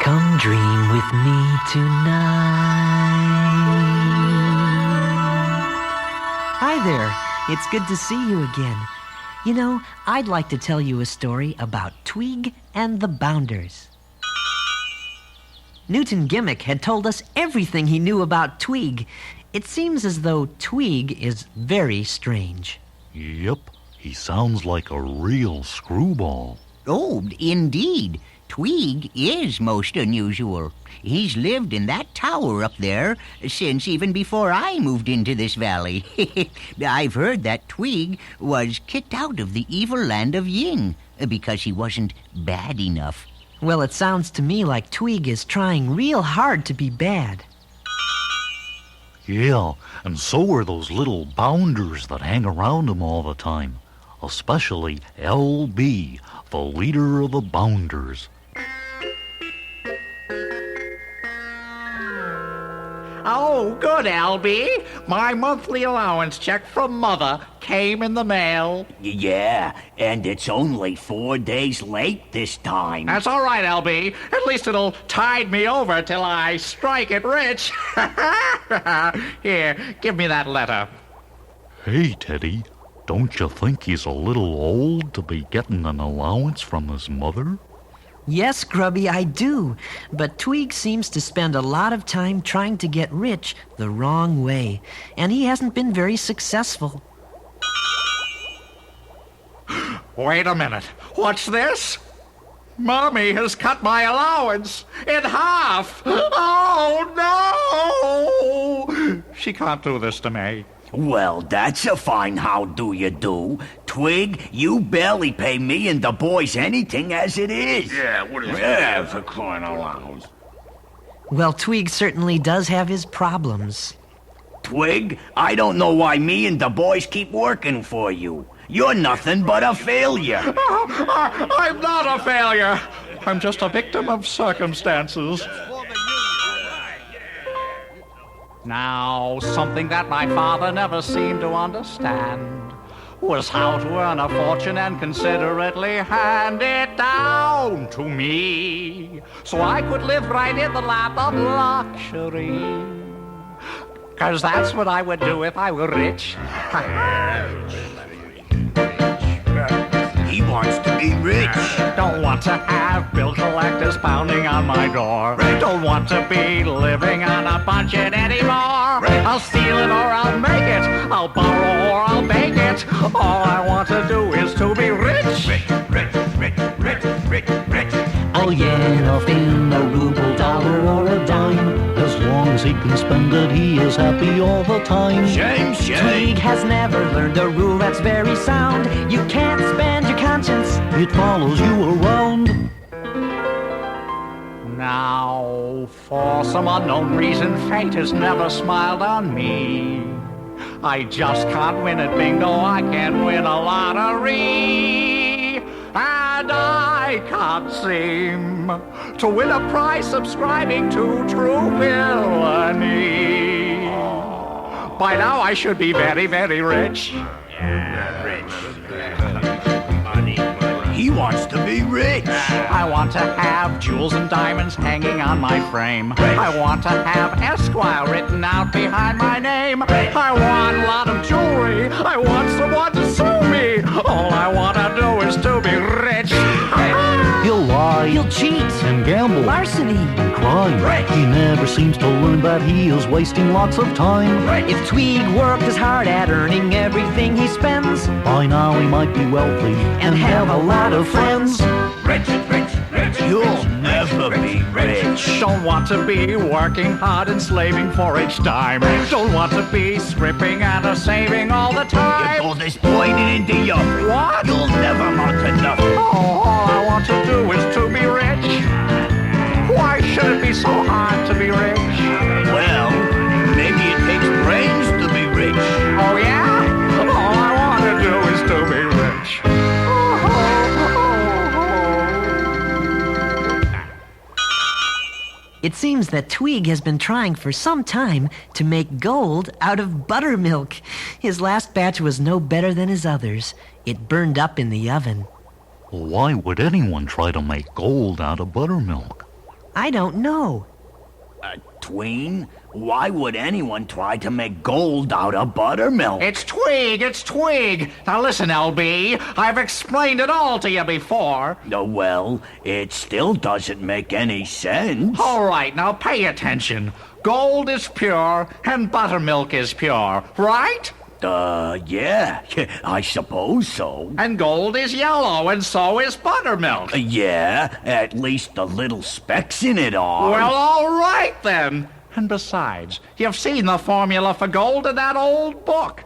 Come dream with me tonight. Hi there. It's good to see you again. You know, I'd like to tell you a story about Tweeg and the Bounders. Newton Gimmick had told us everything he knew about Tweeg. It seems as though Tweeg is very strange. Yep, he sounds like a real screwball. Oh, indeed. Tweeg is most unusual. He's lived in that tower up there since even before I moved into this valley. I've heard that Tweeg was kicked out of the evil land of Ying because he wasn't bad enough. Well, it sounds to me like Tweeg is trying real hard to be bad. Yeah, and so are those little bounders that hang around him all the time. Especially LB, the leader of the bounders. Oh, good, LB. My monthly allowance check from Mother came in the mail. Yeah, and it's only 4 days late this time. That's all right, LB. At least it'll tide me over till I strike it rich. Here, give me that letter. Hey, Teddy, don't you think he's a little old to be getting an allowance from his mother? Yes, Grubby, I do. But Tweeg seems to spend a lot of time trying to get rich the wrong way, and he hasn't been very successful. Wait a minute. What's this? Mommy has cut my allowance in half. Oh, no! She can't do this to me. Well, that's a fine how do you do. Twig, you barely pay me and the boys anything as it is. Yeah, what is Yeah, for crying out loud. Well, Tweeg certainly does have his problems. Twig, I don't know why me and the boys keep working for you. You're nothing but a failure. I'm not a failure. I'm just a victim of circumstances. Now, something that my father never seemed to understand was how to earn a fortune and considerately hand it down to me, so I could live right in the lap of luxury. 'Cause that's what I would do if I were rich. He wants to be rich. Don't want to have bill collectors pounding on my door. Don't want to be living on a budget anymore. I'll steal it or I'll make it. I'll borrow or I'll bake it. All I want to do is to be rich. A yen, a fin, a ruble, dollar, or a dime. As long as he can spend it, he is happy all the time. Shame, shame. Tweeg has never learned a rule that's very sound. You can't spend your conscience. It follows you around. Now, for some unknown reason, fate has never smiled on me. I just can't win at bingo, I can't win a lottery. And I can't seem to win a prize subscribing to True Villainy. By now I should be very, very rich. He wants to be rich. I want to have jewels and diamonds hanging on my frame. I want to have Esquire written out behind my name. I want a lot of jewelry. I want someone to sue me. All I want to do is to be rich. He'll lie, He'll cheat. and gamble, Larceny. and crime. He never seems to learn that he is wasting lots of time. If Tweeg worked as hard at earning everything he spends, By now he might be wealthy and have a lot of friends. You'll never be rich. Don't want to be working hard and slaving for each dime. Don't want to be scrimping and saving all the You time. pull this pointed into your What? You'll never amount to nothing. Oh, all I want to do is to be rich. Why should it be so hard to be rich? Well, maybe it takes brains to be rich. Oh, yeah? All I want to do is to be rich. It seems that Tweeg has been trying for some time to make gold out of buttermilk. His last batch was no better than his others. It burned up in the oven. Why would anyone try to make gold out of buttermilk? I don't know. Tween, why would anyone try to make gold out of buttermilk? It's Tweeg, it's Tweeg. Now listen, LB, I've explained it all to you before. Well, it still doesn't make any sense. All right, now pay attention. Gold is pure and buttermilk is pure, right? Yeah, I suppose so. And gold is yellow and so is buttermilk. Yeah, at least the little specks in it are. Well, all right then. And besides, you've seen the formula for gold in that old book.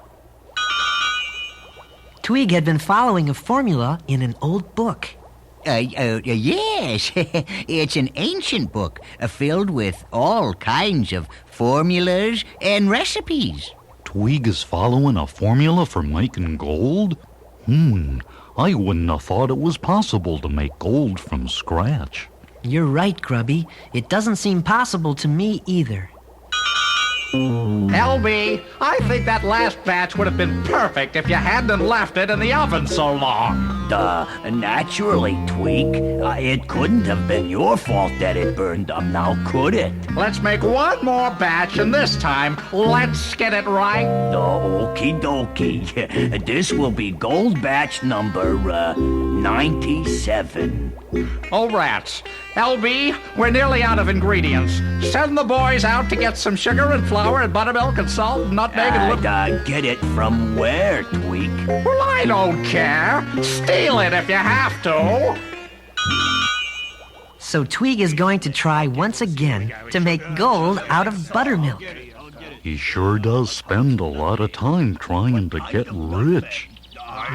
Tweeg had been following a formula in an old book. Yes. It's an ancient book filled with all kinds of formulas and recipes. Tweeg is following a formula for making gold? I wouldn't have thought it was possible to make gold from scratch. You're right, Grubby. It doesn't seem possible to me either. LB, I think that last batch would have been perfect if you hadn't left it in the oven so long. Naturally, Tweek. It couldn't have been your fault that it burned up, now could it? Let's make one more batch, and this time, let's get it right. Okie dokie. This will be gold batch number 97. Oh, rats. LB, we're nearly out of ingredients. Send the boys out to get some sugar and flour and buttermilk and salt and nutmeg and... Get it from where, Tweek? Well, I don't care. Steal it if you have to. So Tweeg is going to try once again to make gold out of buttermilk. He sure does spend a lot of time trying to get rich.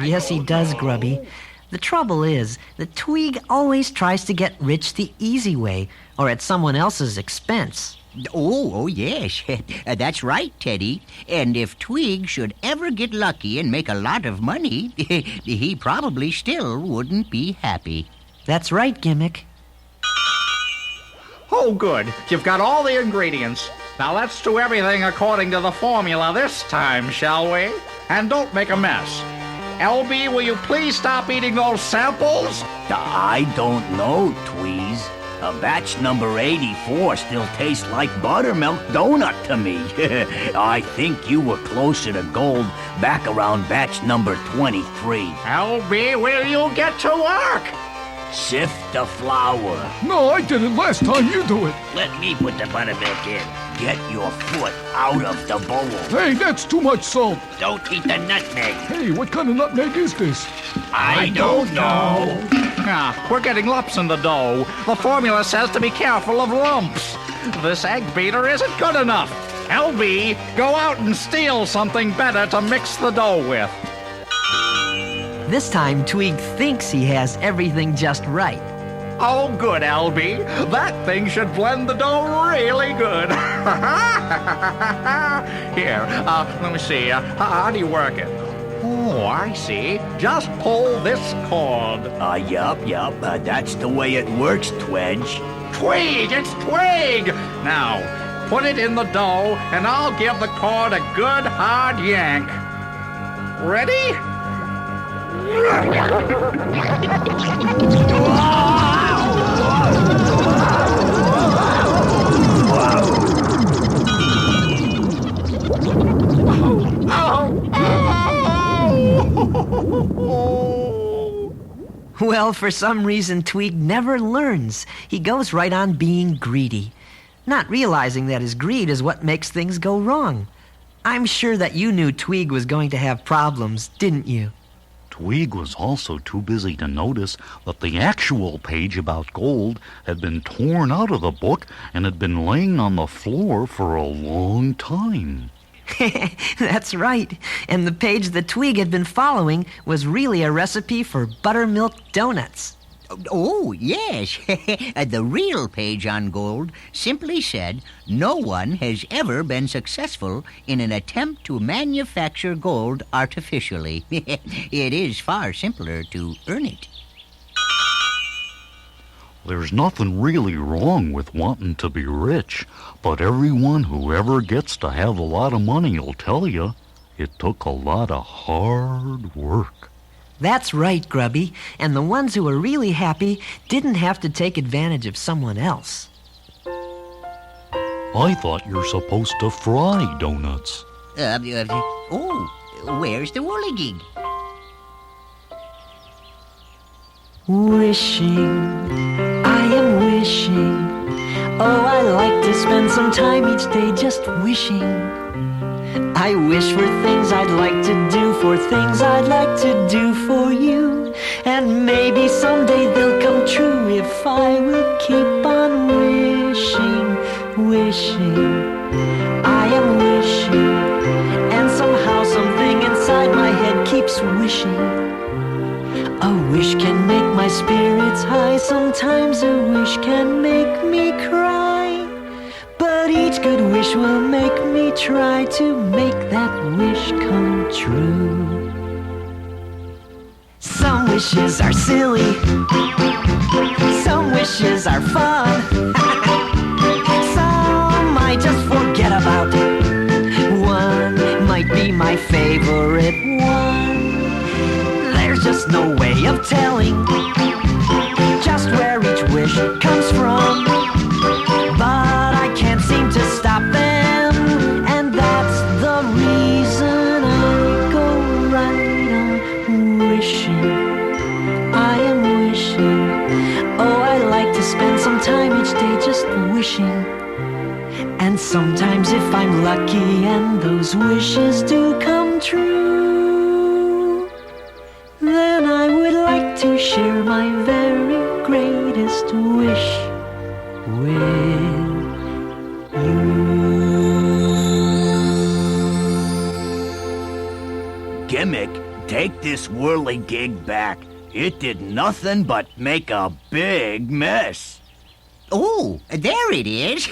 Yes, he does, Grubby. The trouble is that Tweeg always tries to get rich the easy way, or at someone else's expense. Oh, yes. That's right, Teddy. And if Tweeg should ever get lucky and make a lot of money, he probably still wouldn't be happy. That's right, Gimmick. Oh, good. You've got all the ingredients. Now let's do everything according to the formula this time, shall we? And don't make a mess. LB, will you please stop eating those samples? I don't know, Tweez. Batch number 84 still tastes like buttermilk donut to me. I think you were closer to gold back around batch number 23. LB, will you get to work? Sift the flour. No, I did it last time. You do it. Let me put the buttermilk in. Get your foot out of the bowl. Hey, that's too much salt. Don't eat the nutmeg. Hey, what kind of nutmeg is this? I don't know. We're getting lumps in the dough. The formula says to be careful of lumps. This egg beater isn't good enough. LB, go out and steal something better to mix the dough with. This time, Tweeg thinks he has everything just right. Oh, good, LB. That thing should blend the dough really good. Here, let me see. How do you work it? Oh, I see. Just pull this cord. Yup. That's the way it works, Twedge. Tweeg, it's Tweeg! Now, put it in the dough, and I'll give the cord a good hard yank. Ready? Well, for some reason, Tweeg never learns. He goes right on being greedy, not realizing that his greed is what makes things go wrong. I'm sure that you knew Tweeg was going to have problems, didn't you? Tweeg was also too busy to notice that the actual page about gold had been torn out of the book and had been laying on the floor for a long time. That's right. And the page that Tweeg had been following was really a recipe for buttermilk donuts. Oh, yes. The real page on gold simply said, no one has ever been successful in an attempt to manufacture gold artificially. It is far simpler to earn it. There's nothing really wrong with wanting to be rich, but everyone who ever gets to have a lot of money will tell you it took a lot of hard work. That's right, Grubby. And the ones who were really happy didn't have to take advantage of someone else. I thought you're supposed to fry donuts. Where's the whirligig? Wishing, I am wishing. Oh, I like to spend some time each day just wishing. I wish for things I'd like to do, for things I'd like to do for you. And maybe someday they'll come true if I will keep on wishing, wishing. I am wishing, and somehow something inside my head keeps wishing. A wish can make my spirits high, sometimes a wish can make me cry. But each good wish will make me try to make that wish come true. Some wishes are silly, some wishes are fun. Some I just forget about. One might be my favorite one. There's just no way of telling just where each wish comes from. But I can't seem to stop them, and that's the reason I go right on wishing. I am wishing. Oh, I like to spend some time each day just wishing. And sometimes if I'm lucky and those wishes do come true, then I would like to share my very greatest wish with you. Gimmick, take this whirligig back. It did nothing but make a big mess. Oh, there it is.